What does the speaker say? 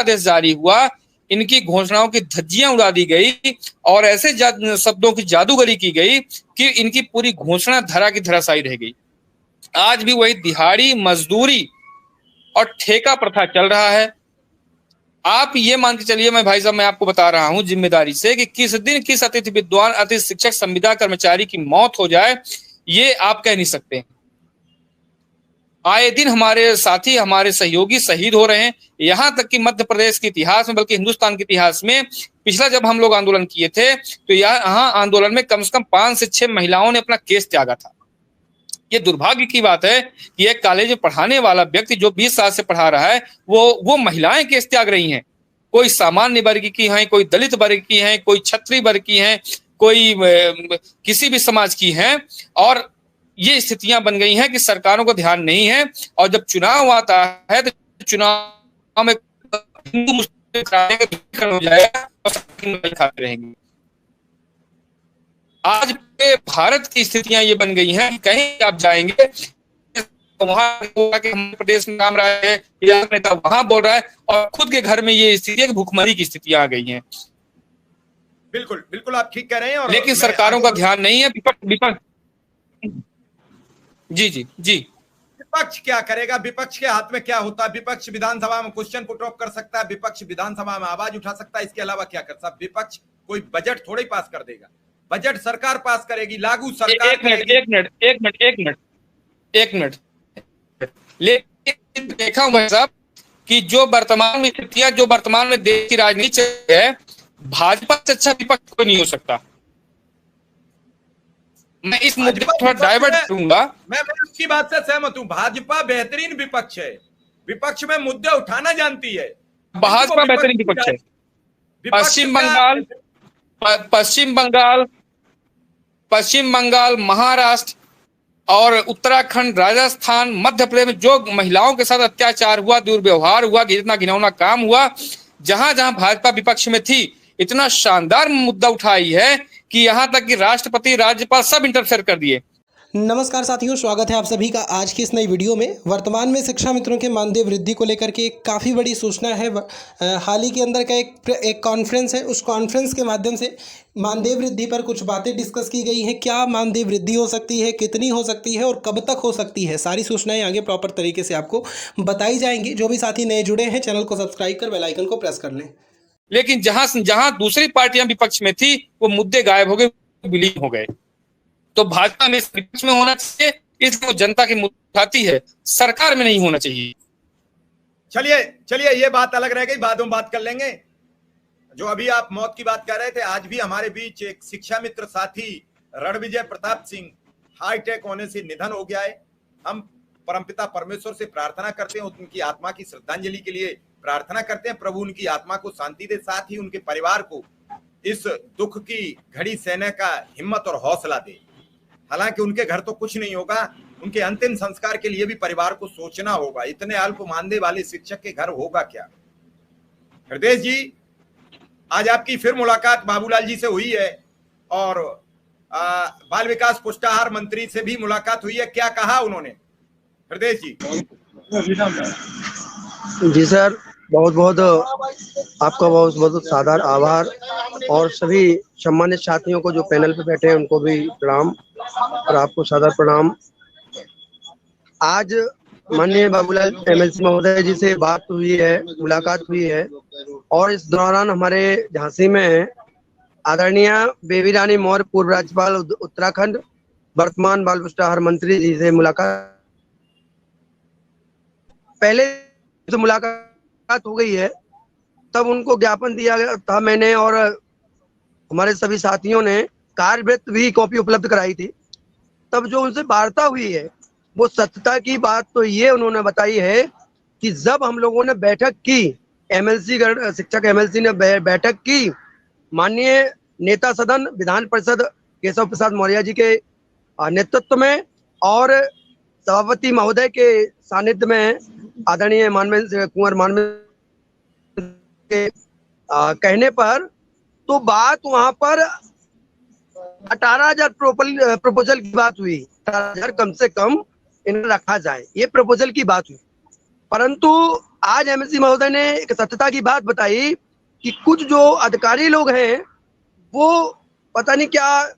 आदेश जारी हुआ, इनकी घोषणाओं की धज्जियां उड़ा दी गई और ऐसे शब्दों की जादूगरी की गई कि इनकी पूरी घोषणा धरा की धराशायी रह गई। आज भी वही दिहाड़ी मजदूरी और ठेका प्रथा चल रहा है। आप ये मान के चलिए, मैं भाई साहब मैं आपको बता रहा हूं जिम्मेदारी से कि किस दिन किस अतिथि विद्वान, अतिथि शिक्षक, संविदा कर्मचारी की मौत हो जाए, ये आप कह नहीं सकते। आए दिन हमारे साथी, हमारे सहयोगी शहीद हो रहे हैं। यहां तक कि मध्य प्रदेश के इतिहास में, बल्कि हिंदुस्तान के इतिहास में पिछला जब हम लोग आंदोलन किए थे तो यहाँ आंदोलन में कम से कम 5 से 6 महिलाओं ने अपना केस त्यागा था। ये दुर्भाग्य की बात है कि एक कॉलेज में पढ़ाने वाला व्यक्ति जो 20 साल से पढ़ा रहा है, वो महिलाएं केस त्याग रही हैं। कोई सामान्य वर्ग की हैं, कोई दलित वर्ग की हैं, कोई क्षत्रिय वर्ग की हैं, कोई किसी भी समाज की हैं। और ये स्थितियां बन गई हैं कि सरकारों को ध्यान नहीं है, और जब चुनाव आता है तो चुनाव में हिंदू मुस्लिम हो जाएगा और खाते रहेंगे। आज के भारत की स्थितियां ये बन गई हैं, कहीं आप जाएंगे तो वहां के प्रदेश में नाम रहा है या नेता वहां बोल रहा है, और खुद के घर में ये स्थिति है कि भूखमरी की स्थितियां आ गई हैं। बिल्कुल बिल्कुल आप ठीक कह रहे हैं। और लेकिन सरकारों का ध्यान नहीं है। विपक्ष जी जी जी विपक्ष क्या करेगा? विपक्ष के हाथ में क्या होता है? विपक्ष विधानसभा में क्वेश्चन पुट ऑफ कर सकता है, विपक्ष विधानसभा में आवाज उठा सकता है, इसके अलावा क्या कर सकता है? विपक्ष कोई बजट थोड़े पास कर देगा, बजट सरकार पास करेगी, लागू सरकार करेगी। एक मिनट लेकिन देखा हूं साहब कि जो वर्तमान में स्थितियां, जो वर्तमान में देश की राजनीति है, भाजपा से अच्छा विपक्ष कोई नहीं हो सकता। मैं इस मुद्दे पर थोड़ा डाइवर्ट करूंगा। मैं उसकी बात से सहमत हूं। भाजपा बेहतरीन विपक्ष है, विपक्ष में मुद्दे उठाना जानती है। भाजपा बेहतरीन विपक्ष है। पश्चिम बंगाल, महाराष्ट्र और उत्तराखंड, राजस्थान, मध्य प्रदेश में जो महिलाओं के साथ अत्याचार हुआ, दुर्व्यवहार हुआ, इतना घिनौना काम हुआ, जहां जहां भाजपा विपक्ष में थी, इतना शानदार मुद्दा उठाई है कि यहां तक कि राष्ट्रपति, राज्यपाल सब इंटरफेयर कर दिए। नमस्कार साथियों, स्वागत है आप सभी का आज की इस नई वीडियो में। वर्तमान में शिक्षा मित्रों के मानदेय वृद्धि को लेकर के एक काफ़ी बड़ी सूचना है। हाल ही के अंदर का एक कॉन्फ्रेंस है, उस कॉन्फ्रेंस के माध्यम से मानदेय वृद्धि पर कुछ बातें डिस्कस की गई हैं। क्या मानदेय वृद्धि हो सकती है, कितनी हो सकती है और कब तक हो सकती है, सारी सूचनाएं आगे प्रॉपर तरीके से आपको बताई जाएंगी। जो भी साथी नए जुड़े हैं, चैनल को सब्सक्राइब कर बेल आइकन को प्रेस कर लें। लेकिन जहां दूसरी पार्टियां विपक्ष में थी, वो मुद्दे गायब हो गए, विलीन हो गए। तो भाजपा में विपक्ष में होना चाहिए, इसलिए वो जनता की मुद्दे उठाती है, सरकार में नहीं होना चाहिए। चलिए ये बात अलग रह गई, बाद में बात कर लेंगे। जो अभी आप मौत की बात कर रहे थे, आज भी हमारे बीच एक शिक्षा मित्र साथी रणविजय प्रताप सिंह हार्ट अटैक होने से निधन हो गया है। हम परमपिता परमेश्वर से प्रार्थना करते हैं, उनकी आत्मा की श्रद्धांजलि के लिए प्रार्थना करते हैं, प्रभु उनकी आत्मा को शांति दे, साथ ही उनके परिवार को इस दुख की घड़ी सहने का हिम्मत और हौसला दे। हालांकि उनके घर तो कुछ नहीं होगा, उनके अंतिम संस्कार के लिए भी परिवार को सोचना होगा। इतने अल्प मानदेय वाले शिक्षक के घर होगा क्या? हृदय जी, आज आपकी फिर मुलाकात बाबूलाल जी से हुई है और बाल विकास पुष्टाहार मंत्री से भी मुलाकात हुई है, क्या कहा उन्होंने? हृदय जी। जी सर, बहुत बहुत आपका बहुत बहुत सादर आभार, और सभी सम्मानित साथियों को जो पैनल पे बैठे हैं उनको भी प्रणाम और आपको सादर प्रणाम। आज माननीय बाबूलाल एमएलसी महोदय जी से बात हुई है, मुलाकात हुई है, और इस दौरान हमारे झांसी में आदरणीय बेबी रानी मौर्य, पूर्व राज्यपाल उत्तराखंड, वर्तमान बाल पुष्टाहार मंत्री जी से मुलाकात, पहले तो मुलाकात हो गई है, तब उनको ज्ञापन दिया गया था मैंने, और हमारे सभी साथियों ने कार्यवृत्त भी कॉपी उपलब्ध कराई थी। तब जो उनसे वार्ता हुई है, वो सत्यता की बात तो ये उन्होंने बताई है कि जब हम लोगों ने बैठक की, एमएलसी शिक्षक एमएलसी ने बैठक की, माननीय नेता सदन विधान परिषद केशव प्रसाद मौर्य जी के नेतृत्व में और सभापति महोदय के सानिध्य में आदरणीय मानवेंद्र कुंवर मानवेंद्र के कहने पर, तो बात वहां पर 18,000 प्रपोजल की बात हुई। 18,000 कम से कम इन्हें रखा जाए, ये प्रपोजल की बात हुई। परंतु आज एमएलसी महोदय ने एक सत्यता की बात बताई कि कुछ जो अधिकारी लोग हैं वो पता नहीं क्या